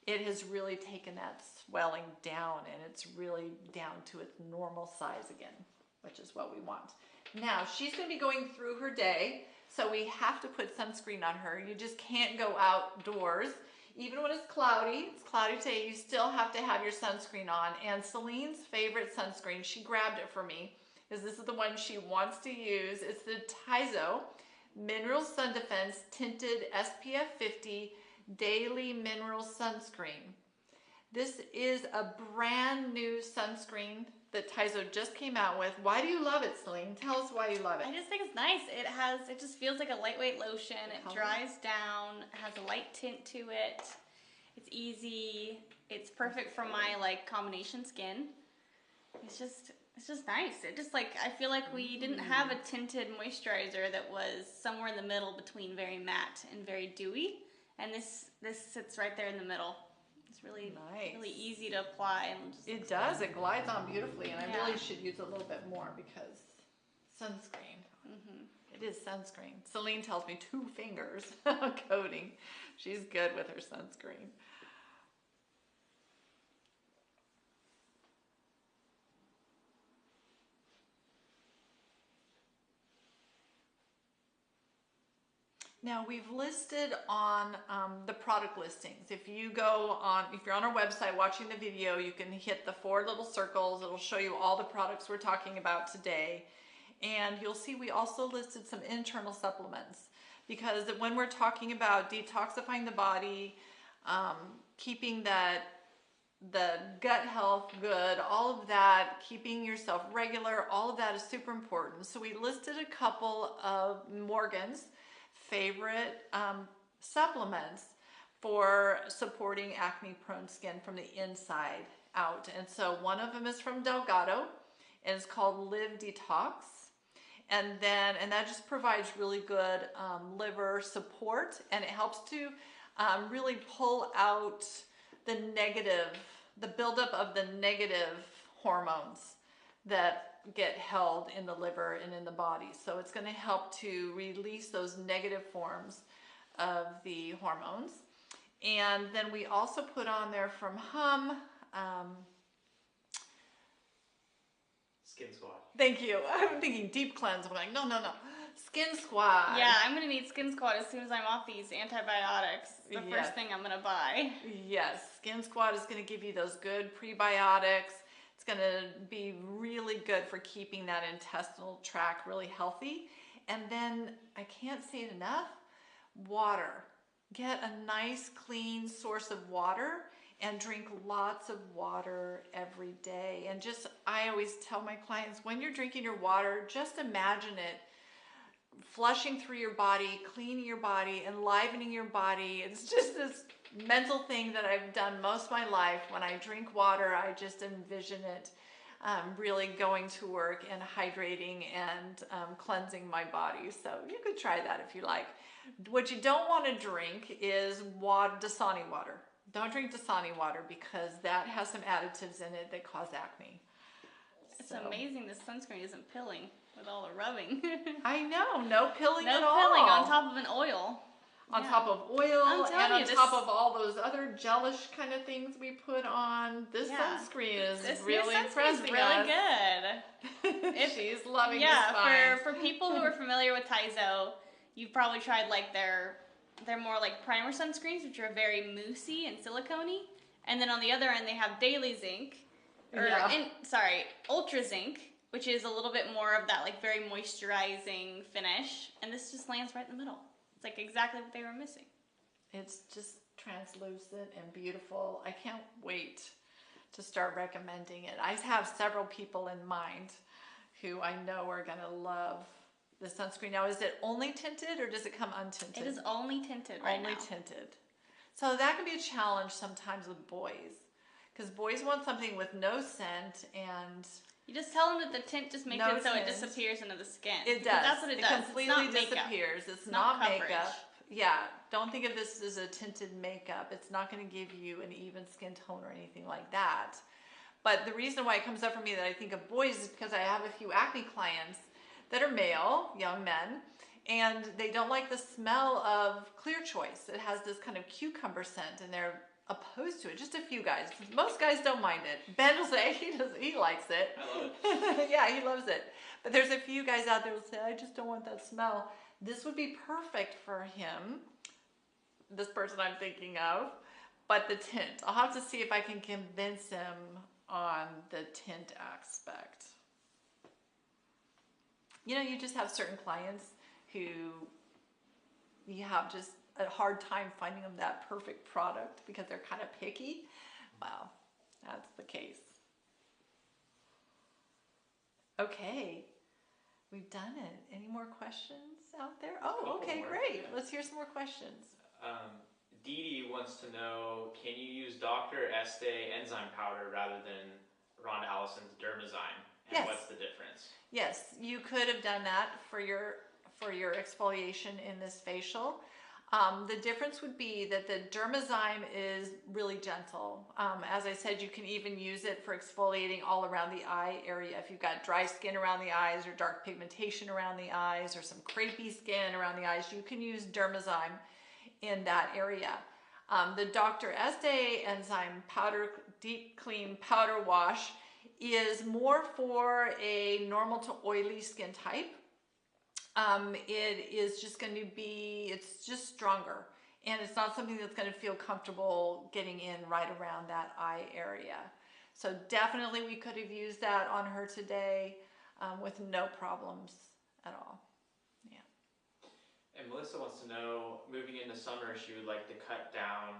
it has really taken that swelling down, and it's really down to its normal size again, which is what we want. Now, she's going to be going through her day, so we have to put sunscreen on her. You just can't go outdoors. Even when it's cloudy today, you still have to have your sunscreen on. And Celine's favorite sunscreen, she grabbed it for me, is this is the one she wants to use. It's the Tizo Mineral Sun Defense Tinted SPF 50 Daily Mineral Sunscreen. This is a brand new sunscreen that Tizo just came out with. Why do you love it, Celine? Tell us why you love it. I just think it's nice. It just feels like a lightweight lotion. It dries down, has a light tint to it. It's easy. It's perfect for my combination skin. It's just nice. I feel like we didn't have a tinted moisturizer that was somewhere in the middle between very matte and very dewy. And this sits right there in the middle. It's really nice. Really easy to apply. And it does. It glides on beautifully, and I really should use a little bit more because sunscreen. It is sunscreen. Celine tells me 2 fingers coating. She's good with her sunscreen. Now we've listed on the product listings. If you're on our website watching the video, you can hit the 4 little circles. It'll show you all the products we're talking about today. And you'll see we also listed some internal supplements, because when we're talking about detoxifying the body, keeping the gut health good, all of that, keeping yourself regular, all of that is super important. So we listed a couple of Morgan's favorite supplements for supporting acne prone skin from the inside out. And so one of them is from Delgado, and it's called Live Detox. And that just provides really good liver support, and it helps to really pull out the buildup of the negative hormones that get held in the liver and in the body. So it's going to help to release those negative forms of the hormones. And then we also put on there from Hum, Skin Squad. Thank you. I'm thinking deep cleanse. I'm like, no. Skin Squad. Yeah, I'm going to need Skin Squad as soon as I'm off these antibiotics. The first thing I'm going to buy. Yes, Skin Squad is going to give you those good prebiotics. It's going to be really good for keeping that intestinal tract really healthy. And then, I can't say it enough, water. Get a nice clean source of water and drink lots of water every day. And I always tell my clients, when you're drinking your water, just imagine it flushing through your body, cleaning your body, enlivening your body. It's just this mental thing that I've done most of my life. When I drink water, I just envision it really going to work and hydrating and cleansing my body. So you could try that if you like. What you don't want to drink is Dasani water. Don't drink Dasani water, because that has some additives in it that cause acne. It's amazing this sunscreen isn't pilling with all the rubbing. I know, no pilling at all. No pilling on top of an oil. On top of oil, and on you, top of all those other gelish kind of things we put on. This sunscreen is really impressing really us. Good. She's loving this find. for people who are familiar with Taizo, you've probably tried like they're more like primer sunscreens, which are very moussey and silicone-y. And then on the other end, they have Daily Zinc, Ultra Zinc, which is a little bit more of that like very moisturizing finish. And this just lands right in the middle. It's like exactly what they were missing. It's just translucent and beautiful. I can't wait to start recommending it. I have several people in mind who I know are going to love the sunscreen. Now, is it only tinted, or does it come untinted? It is only tinted right now. Only tinted. So that can be a challenge sometimes with boys, because boys want something with no scent, and you just tell them that the tint just makes it so it disappears into the skin. It does. That's what it does. It completely disappears. It's not makeup. Yeah, don't think of this as a tinted makeup. It's not going to give you an even skin tone or anything like that. But the reason why it comes up for me that I think of boys is because I have a few acne clients that are male, young men, and they don't like the smell of Clear Choice. It has this kind of cucumber scent, and they're opposed to it. Just a few guys. Most guys don't mind it. Ben will say he likes it. I love it. Yeah, he loves it. But there's a few guys out there who say, I just don't want that smell. This would be perfect for him, this person I'm thinking of, but the tint. I'll have to see if I can convince him on the tint aspect. You know, you just have certain clients who you have just a hard time finding them that perfect product because they're kind of picky. Well, that's the case. Okay, we've done it. Any more questions out there? Oh, okay, great. Yeah. Let's hear some more questions. Dee Dee wants to know, can you use Dr. Estee enzyme powder rather than Ron Allison's Dermazyme? And Yes. what's the difference? Yes, you could have done that for your exfoliation in this facial. The difference would be that the Dermazyme is really gentle. As I said, you can even use it for exfoliating all around the eye area. If you've got dry skin around the eyes or dark pigmentation around the eyes or some crepey skin around the eyes, you can use Dermazyme in that area. The Dr. Estee Enzyme Powder Deep Clean Powder Wash is more for a normal to oily skin type. It is just going to be, it's just stronger, and it's not something that's going to feel comfortable getting in right around that eye area. So definitely we could have used that on her today with no problems at all. Yeah. And Melissa wants to know, moving into summer, she would like to cut down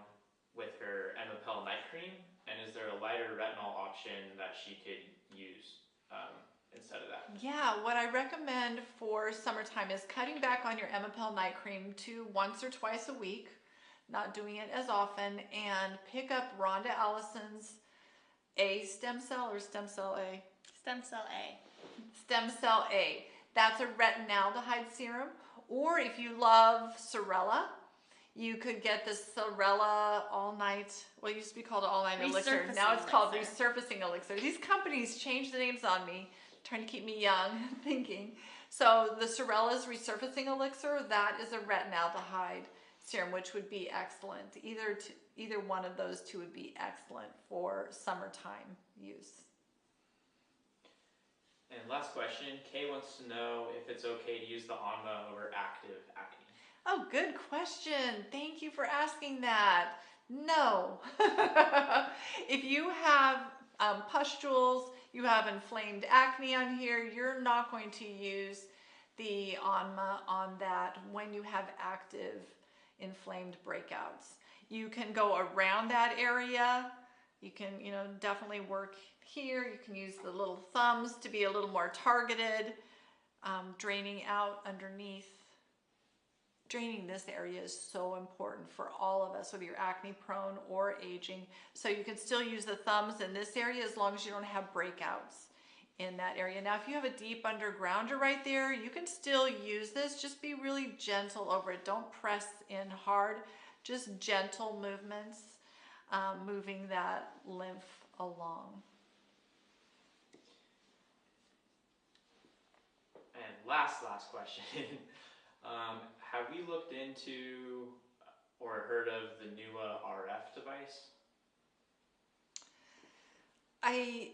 with her Emapel night cream, and is there a lighter retinol option that she could use instead of that? Yeah, what I recommend for summertime is cutting back on your Emapel night cream to once or twice a week, not doing it as often, and pick up Rhonda Allison's A stem cell or stem cell A? Stem cell A. Stem cell A. That's a retinaldehyde serum. Or if you love Sorella, you could get the Sorella All Night, well, it used to be called All Night Elixir. Now it's called Resurfacing Elixir. These companies change the names on me, trying to keep me young thinking. So the Sorella's Resurfacing Elixir, that is a retinaldehyde serum, which would be excellent. Either one of those two would be excellent for summertime use. And last question, Kay wants to know if it's okay to use the Anma over active acne. Oh, good question. Thank you for asking that. No. If you have pustules, you have inflamed acne on here, you're not going to use the Anma on that when you have active inflamed breakouts. You can go around that area. You can, definitely work here. You can use the little thumbs to be a little more targeted, draining out underneath. Draining this area is so important for all of us, whether you're acne prone or aging. So you can still use the thumbs in this area as long as you don't have breakouts in that area. Now, if you have a deep undergrounder right there, you can still use this. Just be really gentle over it. Don't press in hard. Just gentle movements, moving that lymph along. And last question. Have we looked into or heard of the NUA RF device? I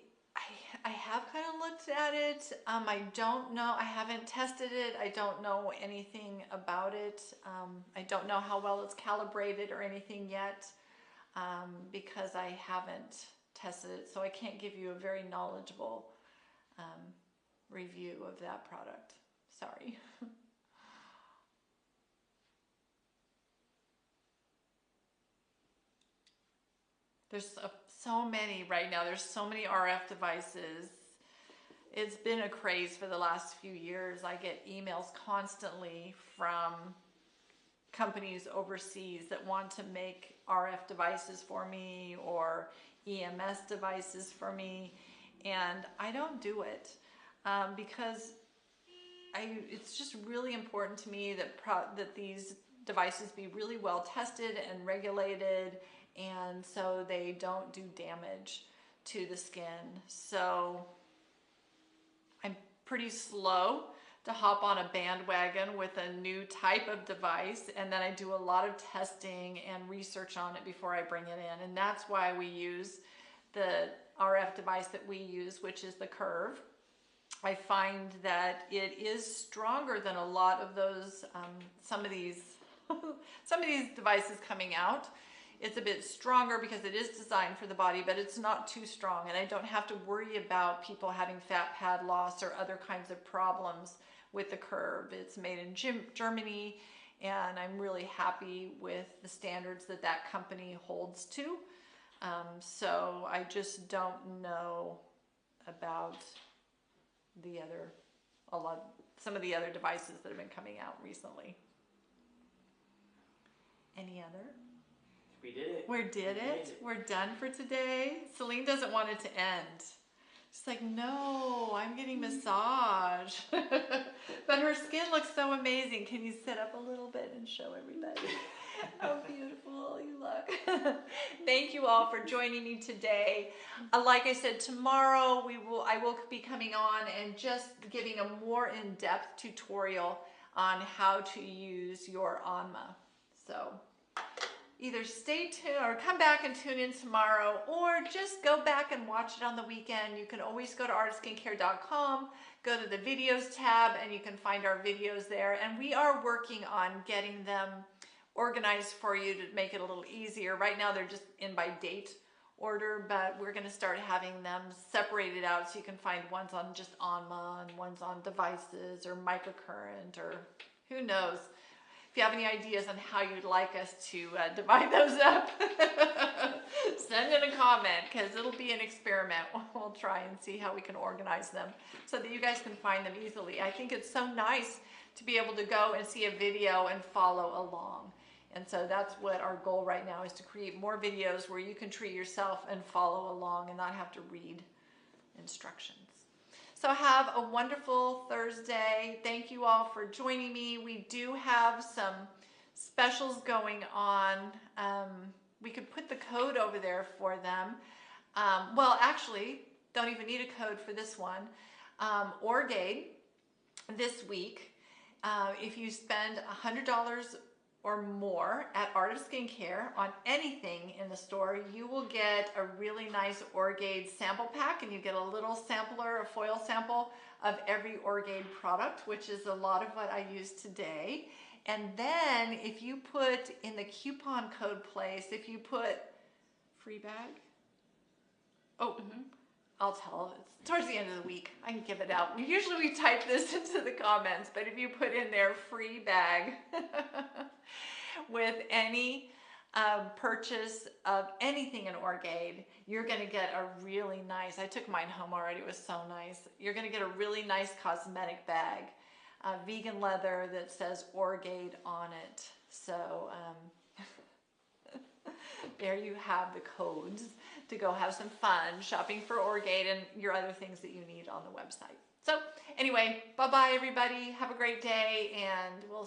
have kind of looked at it. I don't know. I haven't tested it. I don't know anything about it. I don't know how well it's calibrated or anything yet because I haven't tested it. So I can't give you a very knowledgeable review of that product. Sorry. There's so many right now. There's so many RF devices. It's been a craze for the last few years. I get emails constantly from companies overseas that want to make RF devices for me or EMS devices for me, and I don't do it because it's just really important to me that these devices be really well tested and regulated, and so they don't do damage to the skin. So I'm pretty slow to hop on a bandwagon with a new type of device, and then I do a lot of testing and research on it before I bring it in, and that's why we use the RF device that we use, which is the Curve. I find that it is stronger than a lot of those, some of these devices coming out. It's a bit stronger because it is designed for the body, but it's not too strong, and I don't have to worry about people having fat pad loss or other kinds of problems with the Curve. It's made in Germany, and I'm really happy with the standards that that company holds to. So I just don't know about some of the other devices that have been coming out recently. Any other? We did it. We did it. We're done for today. Celine doesn't want it to end. She's like, no, I'm getting massage. But But her skin looks so amazing. Can you sit up a little bit and show everybody how beautiful you look? Thank you all for joining me today. Like I said, tomorrow I will be coming on and just giving a more in-depth tutorial on how to use your Anma. So either stay tuned or come back and tune in tomorrow, or just go back and watch it on the weekend. You can always go to artistskincare.com, go to the videos tab, and you can find our videos there. And we are working on getting them organized for you to make it a little easier. Right now they're just in by date order, but we're going to start having them separated out so you can find ones on just Anma and ones on devices or microcurrent, or who knows. If you have any ideas on how you'd like us to divide those up, send in a comment, because it'll be an experiment. We'll try and see how we can organize them so that you guys can find them easily. I think it's so nice to be able to go and see a video and follow along. And so that's what our goal right now is, to create more videos where you can treat yourself and follow along and not have to read instructions. So have a wonderful Thursday. Thank you all for joining me. We do have some specials going on. We could put the code over there for them. Well, actually, don't even need a code for this one. Orgade this week, if you spend $100 or more at Art of Skincare on anything in the store, you will get a really nice Orgade sample pack, and you get a little sampler, a foil sample of every Orgade product, which is a lot of what I use today. And then if you put in the coupon code place, if you put free bag, I'll tell, it's towards the end of the week, I can give it out. Usually we type this into the comments, but if you put in there free bag with any purchase of anything in Orgade, you're gonna get a really nice, I took mine home already, it was so nice. You're gonna get a really nice cosmetic bag, vegan leather that says Orgade on it. So there you have the codes to go have some fun shopping for Orgade and your other things that you need on the website. So anyway, bye-bye everybody. Have a great day, and we'll